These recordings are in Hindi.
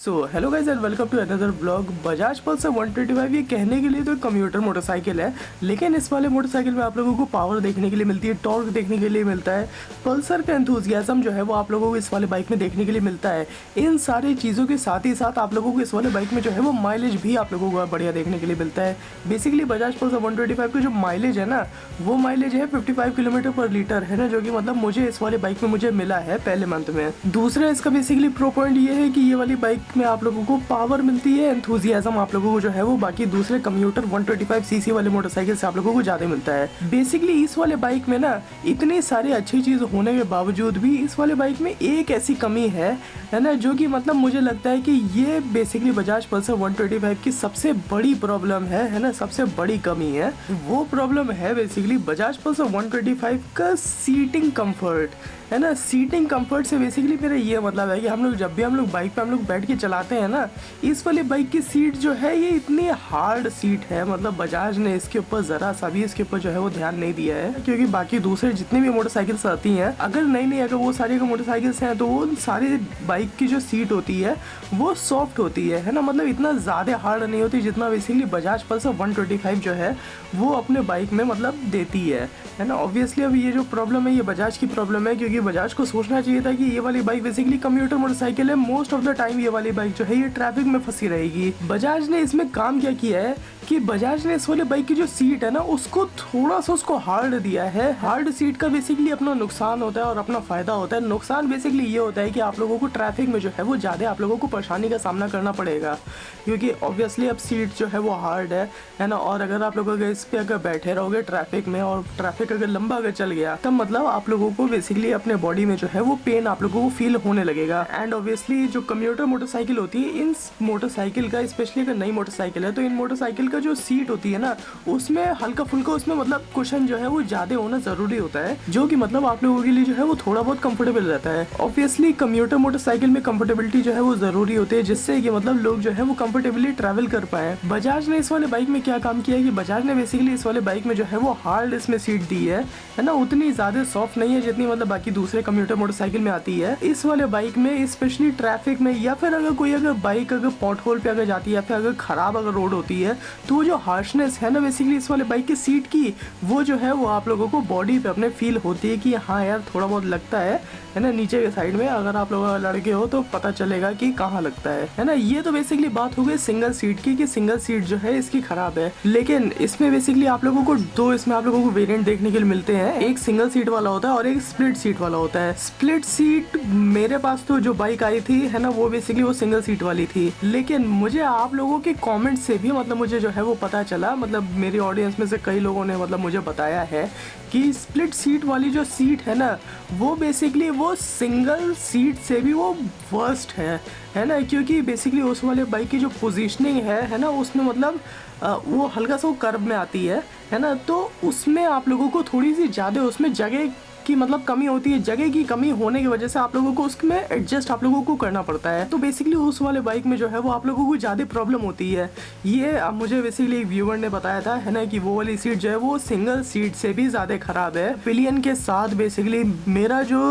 So hello guys and welcome to another blog. Bajaj Pulsar 125 ये कहने के लिए तो एक कम्यूटर मोटरसाइकिल है, लेकिन इस वाले मोटरसाइकिल में आप लोगों को पावर देखने के लिए मिलती है, टॉर्क देखने के लिए मिलता है, पल्सर का एंथुजियाज्म जो है वो आप लोगों को इस वाले बाइक में देखने के लिए मिलता है। इन सारी चीज़ों के साथ ही साथ आप लोगों को इस वाले बाइक में जो है वो माइलेज भी आप लोगों को बढ़िया देखने के लिए मिलता है। बेसिकली बजाज पल्सर 125 का जो माइलेज है ना, वो माइलेज है 55 किलोमीटर पर लीटर है ना, जो कि मतलब मुझे इस वाले बाइक में मुझे मिला है पहले मंथ में। दूसरा इसका बेसिकली प्रो पॉइंट ये है कि ये वाली बाइक में आप लोगों को पावर मिलती है, एंथुजियाज्म आप लोगों को जो है वो बाकी दूसरे कम्यूटर 125 सीसी वाले मोटरसाइकिल से आप लोगों को ज़्यादा मिलता है। बेसिकली इस वाले बाइक में ना इतनी सारी अच्छी चीज़ होने के बावजूद भी इस वाले बाइक में एक ऐसी कमी है ना, जो कि मतलब मुझे लगता है कि ये बेसिकली बजाज पल्सर 125 की सबसे बड़ी प्रॉब्लम है ना, सबसे बड़ी कमी है। वो प्रॉब्लम है बेसिकली बजाज पल्सर 125 का सीटिंग कंफर्ट है ना। सीटिंग कंफर्ट से बेसिकली मेरा ये मतलब है कि हम लोग जब भी हम लोग बाइक पे हम लोग बैठ के चलाते हैं ना, इस वाली बाइक की सीट जो है ये इतनी हार्ड सीट है, मतलब बजाज ने इसके ऊपर ज़रा सा भी इसके ऊपर जो है वो ध्यान नहीं दिया है। क्योंकि बाकी दूसरे जितने भी मोटरसाइकिल्स आती हैं, अगर नई अगर वो सारी मोटरसाइकिल्स हैं तो वो सारी बाइक की जो सीट होती है वो सॉफ्ट होती है ना, मतलब इतना ज़्यादा हार्ड नहीं होती जितना बेसिकली बजाज पल्सर 125 जो है वो अपने बाइक में मतलब देती है ना। ऑब्वियसली अब ये जो प्रॉब्लम है ये बजाज की प्रॉब्लम है, क्योंकि बजाज को सोचना चाहिए था कि ये वाली बाइक बेसिकली कम्यूटर मोटरसाइकिल है, मोस्ट ऑफ द टाइम ये वाली बाइक जो है ये ट्रैफिक में फंसी रहेगी। बजाज ने इसमें काम क्या किया है कि बजाज ने इस वाले बाइक की जो सीट है ना उसको थोड़ा सा उसको हार्ड दिया है। हार्ड सीट का बेसिकली अपना नुकसान होता है और अपना फायदा होता है। नुकसान बेसिकली ये होता है कि आप लोगों को ट्रैफिक में जो है वो ज़्यादा आप लोगों को परेशानी का सामना करना पड़ेगा, क्योंकि ऑब्वियसली अब सीट जो है वो हार्ड है ना। और अगर आप लोग अगर इस पर अगर बैठे रहोगे ट्रैफिक में और ट्रैफिक अगर लंबा अगर चल गया तब मतलब आप लोगों को बेसिकली अपने बॉडी में जो है वो पेन आप लोगों को फील होने लगेगा। एंड ऑब्वियसली जो कम्यूटर मोटरसाइकिल होती है, इन मोटरसाइकिल का स्पेशली अगर नई मोटरसाइकिल है तो इन मोटरसाइकिल का जो सीट होती है ना उसमें हल्का फुल्का उसमें मतलब कुशन जो है वो ज्यादा होना जरूरी होता है, जो कि मतलब आप लोगों के लिए जो है वो थोड़ा बहुत कंफर्टेबल रहता है। ऑब्वियसली कम्यूटर मोटरसाइकिल में कंफर्टेबिलिटी जो है वो जरूरी होती है, जिससे कि मतलब लोग जो है वो कंफर्टेबली ट्रैवल कर पाए। बजाज ने इस वाले बाइक में क्या काम किया है कि बजाज ने बेसिकली इस वाले बाइक में जो है वो हार्ड इसमें सीट दी है ना, उतनी ज्यादा सॉफ्ट नहीं है जितनी मतलब बाकी दूसरे कम्यूटर मोटरसाइकिल में आती है। इस वाले बाइक में स्पेशली ट्रैफिक में या फिर अगर कोई अगर बाइक अगर पॉट होल पे अगर जाती है या फिर अगर खराब अगर रोड होती है तो वो जो हार्शनेस है ना बेसिकली इस वाले बाइक की सीट की वो जो है वो आप लोगों को बॉडी पे अपने फील होती है कि हाँ यार थोड़ा बहुत लगता है ना, नीचे के साइड में अगर आप लोग लड़के हो तो पता चलेगा कि कहाँ लगता है ना। ये तो बेसिकली बात हो गई सिंगल सीट की कि सिंगल सीट जो है इसकी खराब है, लेकिन इसमें बेसिकली आप लोगों को दो इसमें आप लोगों को वेरिएंट देखने के लिए मिलते हैं। एक सिंगल सीट वाला होता है और एक स्प्लिट सीट वाला होता है। स्प्लिट सीट मेरे पास तो जो बाइक आई थी है ना वो बेसिकली वो सिंगल सीट वाली थी, लेकिन मुझे आप लोगों के कमेंट से भी मतलब मुझे जो है वो पता चला, मतलब मेरी ऑडियंस में से कई लोगों ने मतलब मुझे बताया है कि स्प्लिट सीट वाली जो सीट है ना वो बेसिकली वो सिंगल सीट से भी वो वर्स्ट है ना, क्योंकि बेसिकली उस वाले बाइक की जो पोजीशनिंग है ना उसमें मतलब वो हल्का सा वो कर्व में आती है ना, तो उसमें आप लोगों को थोड़ी सी ज़्यादा उसमें जगह की मतलब कमी होती है। जगह की कमी होने की वजह से आप लोगों को उसमें एडजस्ट आप लोगों को करना पड़ता है, तो बेसिकली उस वाले बाइक में जो है वो आप लोगों को ज़्यादा प्रॉब्लम होती है। ये मुझे बेसिकली एक व्यूअर ने बताया था है ना कि वो वाली सीट जो है वो सिंगल सीट से भी ज़्यादा ख़राब है। पिलियन के साथ बेसिकली मेरा जो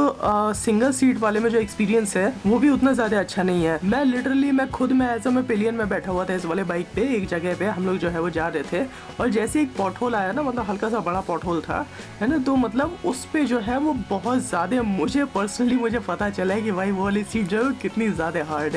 सिंगल सीट वाले में जो एक्सपीरियंस है वो भी उतना ज़्यादा अच्छा नहीं है। मैं लिटरली मैं खुद में ऐसा मैं पिलियन में बैठा हुआ था इस वाले बाइक पे, एक जगह पे हम लोग जो है वो जा रहे थे और जैसे एक पॉट होल आया ना, मतलब हल्का सा बड़ा पॉट होल था है ना, तो मतलब उस पर जो है वो बहुत ज़्यादा मुझे पर्सनली मुझे पता चला है कि भाई वो वाली सीट जो है कितनी ज़्यादा हार्ड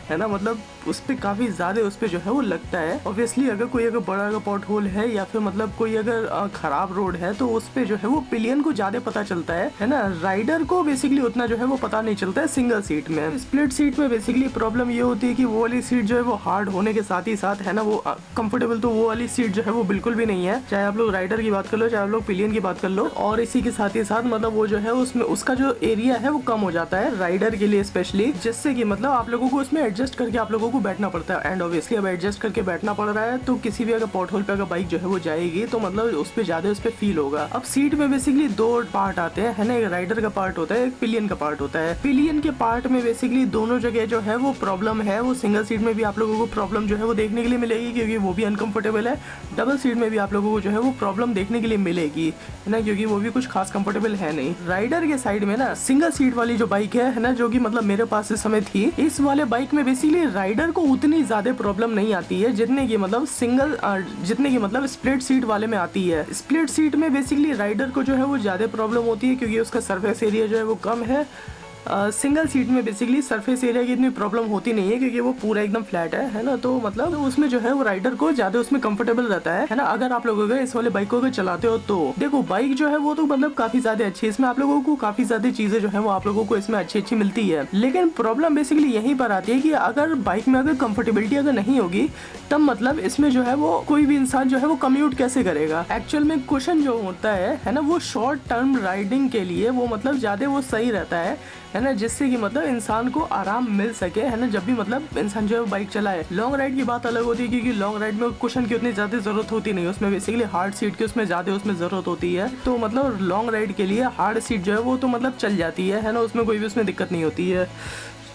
है ना, मतलब उस पर काफ़ी ज़्यादा उस पर जो है वो लगता है। ऑब्वियसली अगर कोई अगर बड़ा अगर पॉट होल है या फिर मतलब कोई अगर ख़राब रोड है तो उस पर जो है वो पिलियन को ज़्यादा पता चलता है ना, राइडर को बेसिकली उतना जो है वो पता नहीं चलता है सिंगल सीट में। स्प्लिट सीट में बेसिकली प्रॉब्लम ये होती है कि वो वाली सीट जो है वो हार्ड होने के साथ ही साथ है ना वो कंफर्टेबल तो वो वाली सीट जो है वो बिल्कुल भी नहीं है, चाहे आप लोग राइडर की बात कर लो चाहे आप लोग पिलियन की बात कर लो। और इसी के साथ ही साथ मतलब वो जो है उसमें उसका जो एरिया है वो कम हो जाता है राइडर के लिए स्पेशली, जिससे कि मतलब आप लोगों को उसमें एडजस्ट करके आप लोगों को बैठना पड़ता है। एंड ऑब्वियसली अब एडजस्ट करके बैठना पड़ रहा है तो किसी भी अगर पॉट होल पे अगर बाइक जो है वो जाएगी तो मतलब उस पर ज़्यादा उस पर फील होगा। अब सीट में बेसिकली दो पार्ट आते हैं है ना, एक राइडर का पार्ट होता है एक पिलियन का पार्ट होता है। पिलियन के पार्ट में बेसिकली दोनों जगह जो है वो प्रॉब्लम है, वो सिंगल सीट में भी आप लोगों को प्रॉब्लम जो है वो देखने के लिए मिलेगी क्योंकि वो भी अनकंफर्टेबल है, डबल सीट में भी आप लोगों को जो है वो प्रॉब्लम देखने के लिए मिलेगी है ना, क्योंकि वो भी कुछ खास कंफर्टेबल है नहीं। राइडर के साइड में ना सिंगल सीट वाली जो बाइक है ना, जो कि मतलब मेरे पास इस समय थी, इस वाले बाइक में बेसिकली राइडर को उतनी ज्यादा प्रॉब्लम नहीं आती है जितने की मतलब स्प्लिट सीट वाले में आती है। स्प्लिट सीट में बेसिकली राइडर को जो है वो ज्यादा प्रॉब्लम होती है क्योंकि उसका सरफेस एरिया जो है वो कम है। सिंगल सीट में बेसिकली सरफेस एरिया की इतनी प्रॉब्लम होती नहीं है क्योंकि वो पूरा एकदम फ्लैट है ना, तो मतलब उसमें जो है वो राइडर को ज्यादा उसमें कंफर्टेबल रहता है ना। अगर आप लोग अगर इस वाले बाइक को अगर चलाते हो तो देखो बाइक जो है वो तो मतलब काफी ज्यादा अच्छी है, इसमें आप लोगों को काफी ज्यादा चीजें जो है वो आप लोगों को इसमें अच्छी मिलती है। लेकिन प्रॉब्लम बेसिकली यहीं पर आती है कि अगर बाइक में अगर कंफर्टेबिलिटी अगर नहीं होगी तब मतलब इसमें जो है वो कोई भी इंसान जो है वो कम्यूट कैसे करेगा। एक्चुअल में कुशन जो होता है ना, वो शॉर्ट टर्म राइडिंग के लिए वो मतलब ज्यादा वो सही रहता है ना, जिससे कि मतलब इंसान को आराम मिल सके है ना, जब भी मतलब इंसान जो है बाइक चलाए। लॉन्ग राइड की बात अलग होती है क्योंकि लॉन्ग राइड में कुशन की उतनी ज्यादा जरूरत होती नहीं, उसमें बेसिकली हार्ड सीट की उसमें ज्यादा उसमें जरूरत होती है। तो मतलब लॉन्ग राइड के लिए हार्ड सीट जो है वो तो मतलब चल जाती है ना, उसमें कोई भी उसमें दिक्कत नहीं होती है।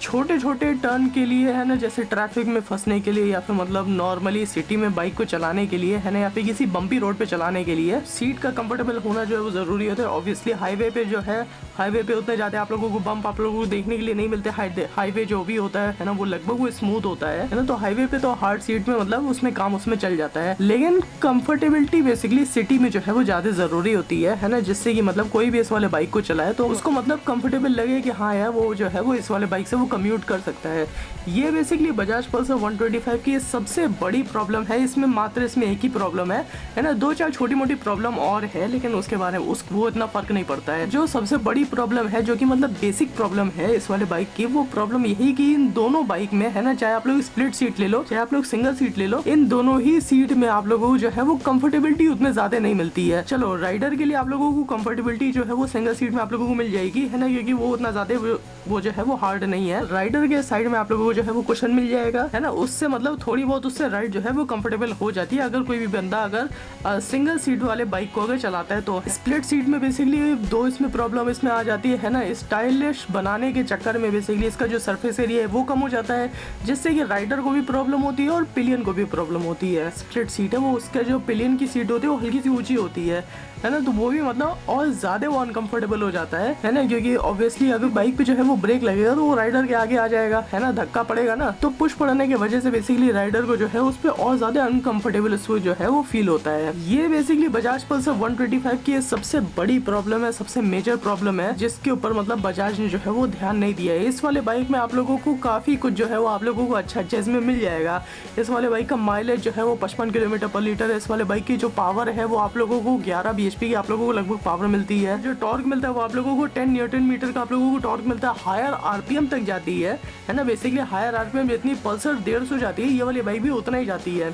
छोटे छोटे टर्न के लिए है ना, जैसे ट्रैफिक में फंसने के लिए या फिर मतलब नॉर्मली सिटी में बाइक को चलाने के लिए है ना, या फिर किसी बम्पी रोड पे चलाने के लिए सीट का कंफर्टेबल होना जो है वो जरूरी होता है। ऑब्वियसली हाईवे पे जो है, हाईवे पे उतने ज़्यादा आप लोगों को बम्प आप लोगों को देखने के लिए नहीं मिलते। हाईवे जो भी होता है ना वो लगभग वो स्मूथ होता है ना, तो हाईवे पे तो हार्ड सीट में मतलब उसमें काम उसमें चल जाता है। लेकिन कंफर्टेबिलिटी बेसिकली सिटी में जो है वो ज़्यादा ज़रूरी होती है ना, जिससे कि मतलब कोई भी इस वाले बाइक को चलाए तो उसको मतलब कंफर्टेबल लगे कि हाँ यार वो जो है वो इस वाले बाइक से वो कम्यूट कर सकता है। ये बेसिकली बजाज पल्सर 125 की सबसे बड़ी प्रॉब्लम है। इसमें मात्र इसमें एक ही प्रॉब्लम है ना, दो चार छोटी मोटी प्रॉब्लम और है लेकिन उसके बारे में वो इतना फर्क नहीं पड़ता है। जो सबसे बड़ी प्रॉब्लम है जो कि मतलब बेसिक प्रॉब्लम है इस वाले बाइक की, वो प्रॉब्लम यही कि इन दोनों बाइक में है ना, चाहे आप लोग स्प्लिट सीट ले लो चाहे आप लोग सिंगल सीट ले लो, इन दोनों ही सीट में आप लोगों को जो है वो कंफर्टेबिलिटी उतने ज्यादा नहीं मिलती है। चलो राइडर के लिए आप लोगों को कंफर्टेबिलिटी जो है वो सिंगल सीट में आप लोगों को मिल जाएगी है ना, क्योंकि वो उतना ज्यादा वो जो है वो हार्ड नहीं है। राइडर के साइड में आप लोगों को जो है वो कुशन मिल जाएगा है ना, उससे मतलब थोड़ी बहुत उससे राइड जो है वो कंफर्टेबल हो जाती है अगर कोई भी बंदा अगर सिंगल सीट वाले बाइक को अगर चलाता है तो। स्प्लिट सीट में बेसिकली दो इसमें प्रॉब्लम इसमें आ जाती है ना, स्टाइलिश बनाने के चक्कर में बेसिकली इसका जो सरफेस एरिया है वो कम हो जाता है, जिससे कि राइडर को भी प्रॉब्लम होती है और पिलियन को भी प्रॉब्लम होती है। स्प्लिट सीट है वो, उसका जो पिलियन की सीट होती है वो हल्की सी ऊंची होती है ना, तो वो भी मतलब और ज्यादा वो अनकंफर्टेबल हो जाता है ना, क्योंकि ऑब्वियसली अगर बाइक पे जो है वो ब्रेक लगेगा तो वो राइडर के आगे आ जाएगा है ना, धक्का पड़ेगा ना, तो पुश पड़ने की वजह से बेसिकली राइडर को जो है उस पर और ज्यादा अनकंफर्टेबल जो है वो फील होता है। ये बेसिकली बजाज पल्सर 125 की सबसे बड़ी प्रॉब्लम है, सबसे मेजर प्रॉब्लम है, जिसके ऊपर मतलब बजाज ने जो है वो ध्यान नहीं दिया है। इस वाले बाइक में आप लोगों को काफी कुछ जो है वो आप लोगों को अच्छा इसमें मिल जाएगा। इस वाले बाइक का माइलेज जो है वो 55 किलोमीटर पर लीटर है। इस वाले बाइक की जो पावर है वो आप लोगों को 11 bhp की आप लोगों को लगभग पावर मिलती है। जो टॉर्क मिलता है वो आप लोगों को 10 न्यूटन मीटर का आप लोगों को टॉर्क मिलता है। हायर आरपीएम तक जाती है ना, बेसिकली हायर आरपीएम जितनी पल्सर 150 जाती है ये वाली बाइक भी उतना ही जाती है।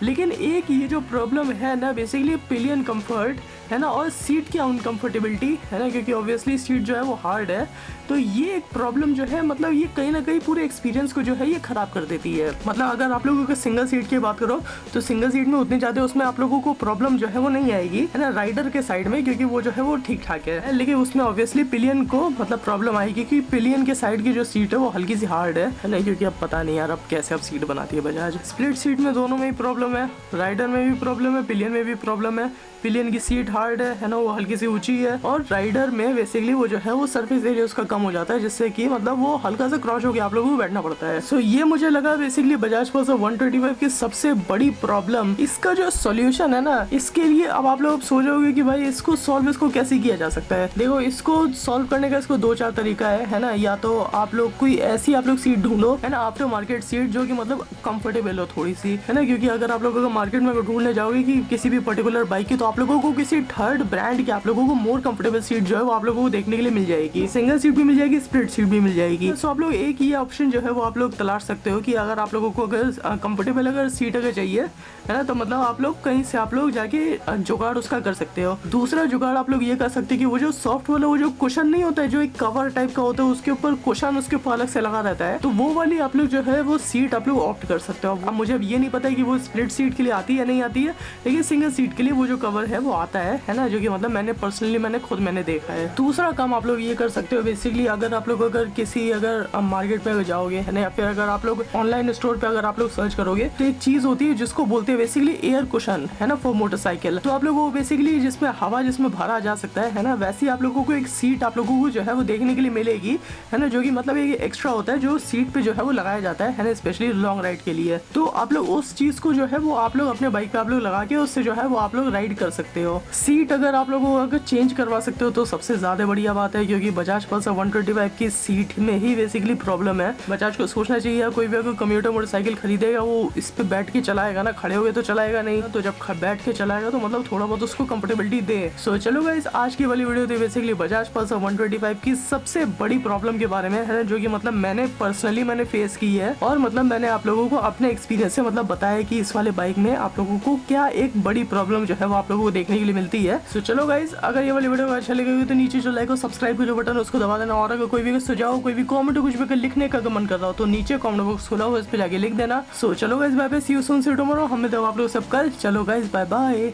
लेकिन एक ये जो प्रॉब्लम है ना बेसिकली पिलियन कंफर्ट है ना और सीट की अनकंफर्टेबिलिटी है ना, क्योंकि ऑब्वियसली सीट जो है वो हार्ड है, तो ये एक प्रॉब्लम जो है मतलब ये कहीं ना कहीं पूरे एक्सपीरियंस को जो है ये खराब कर देती है। मतलब अगर आप लोगों को सिंगल सीट की बात करो तो सिंगल सीट में उतनी ज़्यादा उसमें आप लोगों को प्रॉब्लम जो है वो नहीं आएगी है ना राइडर के साइड में, क्योंकि वो जो है वो ठीक ठाक है। लेकिन उसमें ऑब्वियसली पिलियन को मतलब प्रॉब्लम आएगी क्योंकि पिलियन के साइड की जो सीट है वो हल्की सी हार्ड है ना, क्योंकि अब पता नहीं यार अब कैसे अब सीट बनाती है बजाज। स्प्लिट सीट में दोनों में ही प्रॉब्लम है, राइडर में भी प्रॉब्लम है, पिलियन में भी प्रॉब्लम है। पिलियन की सीट हार्ड है ना, वो हल्की सी ऊंची है, और राइडर में बेसिकली वो जो है वो सरफेस एरिया उसका कम हो जाता है, जिससे कि मतलब वो हल्का सा क्रॉस होकर आप लोगों को बैठना पड़ता है। सो ये मुझे लगा बेसिकली बजाज पल्सर 125 की सबसे बड़ी प्रॉब्लम। इसका जो सोल्यूशन है ना, इसके लिए अब आप लोग सोचोगे कि भाई इसको सॉल्व इसको कैसे किया जा सकता है। देखो इसको सॉल्व करने का इसको दो चार तरीका है ना, या तो आप लोग कोई ऐसी आप लोग सीट ढूंढो है ना, आफ्टर मार्केट सीट जो कि मतलब कंफर्टेबल हो थोड़ी सी है ना, क्योंकि अगर आप लोग अगर मार्केट में ढूंढने जाओगे कि किसी भी पर्टिकुलर बाइक की, तो आप लोगों को किसी थर्ड ब्रांड की आप लोगों को मोर कंफर्टेबल सीट जो है वो आप लोगों को देखने के लिए मिल जाएगी। सिंगल सीट भी मिल जाएगी, स्प्लिट सीट भी मिल जाएगी। सो आप लोग एक ये ऑप्शन जो है वो आप लोग तलाश सकते हो कि अगर आप लोगों को अगर कंफर्टेबल अगर सीट अगर चाहिए है ना, तो मतलब आप लोग कहीं से आप लोग जाके जुगाड़ उसका कर सकते हो। दूसरा जुगाड़ आप लोग ये कर सकते हैं कि वो जो सॉफ्ट वाला वो जो कुशन नहीं होता है, जो एक कवर टाइप का होता है, उसके ऊपर कुशन उसके ऊपर अलग से लगा रहता है, तो वो वाली आप लोग जो है वो सीट आप लोग ऑप्ट कर सकते हो। अब मुझे अब ये नहीं पता है कि वो स्प्लिट स्प्लिट सीट के लिए आती है नहीं आती है, लेकिन सिंगल सीट के लिए वो जो कवर है वो आता है ना, जो कि मतलब मैंने पर्सनली खुद मैंने देखा है। दूसरा काम आप लोग ये कर सकते हो बेसिकली, अगर आप लोग अगर किसी अगर मार्केट पे जाओगे है ना, या फिर अगर आप लोग ऑनलाइन स्टोर पे अगर आप लोग सर्च करोगे तो एक चीज होती है जिसको बोलते हैं बेसिकली एयर कुशन है ना फॉर मोटरसाइकिल। तो आप लोगों को बेसिकली जिसमें हवा जिसमें भरा जा सकता है ना, वैसे ही आप लोगों को एक सीट आप लोगों को जो है वो देखने के लिए मिलेगी है ना, जो कि मतलब एक एक्स्ट्रा होता है जो सीट पे जो है वो लगाया जाता है ना, स्पेशली लॉन्ग राइड के लिए। तो आप लोग उस चीज को जो है वो आप लोग अपने बाइक पे आप लोग लगा के उससे जो है वो आप लोग राइड कर सकते हो। सीट अगर आप लोगों को अगर चेंज करवा सकते हो तो सबसे ज्यादा बढ़िया बात है, क्योंकि बजाज पल्सर 125 की सीट में ही बेसिकली प्रॉब्लम है। बजाज को सोचना चाहिए कोई भी अगर कम्यूटर मोटरसाइकिल खरीदेगा वो इस पे बैठ के चलाएगा ना, खड़े हो गए तो चलाएगा नहीं, तो जब बैठ के चलाएगा तो मतलब थोड़ा बहुत उसको कंफर्टेबिलिटी दे। सो चलो गाइस, आज की वाली वीडियो थी बेसिकली बजाज पल्सर 125 की सबसे बड़ी प्रॉब्लम के बारे में है, जो कि मतलब मैंने पर्सनली फेस की है, और मतलब मैंने आप लोगों को अपने एक्सपीरियंस से मतलब बताया कि इस वाले बाइक में आप लोगों को क्या एक बड़ी प्रॉब्लम जो है वो आप लोगों को देखने के लिए मिलती है। सो चलो गाइस, अगर ये वाली वीडियो अच्छा लगेगी तो नीचे जो लाइक और सब्सक्राइब का जो बटन है उसको दबा देना, और अगर कोई भी सुझाव कोई भी कमेंट कुछ भी लिखने का मन कर रहा हो तो नीचे कमेंट बॉक्स खुला हो, इस पे जाके लिख देना। सो चलो guys, bye bye, see you soon, see you tomorrow. हमें दो आप लोग सब कल। चलो गाइस, बाय बाय।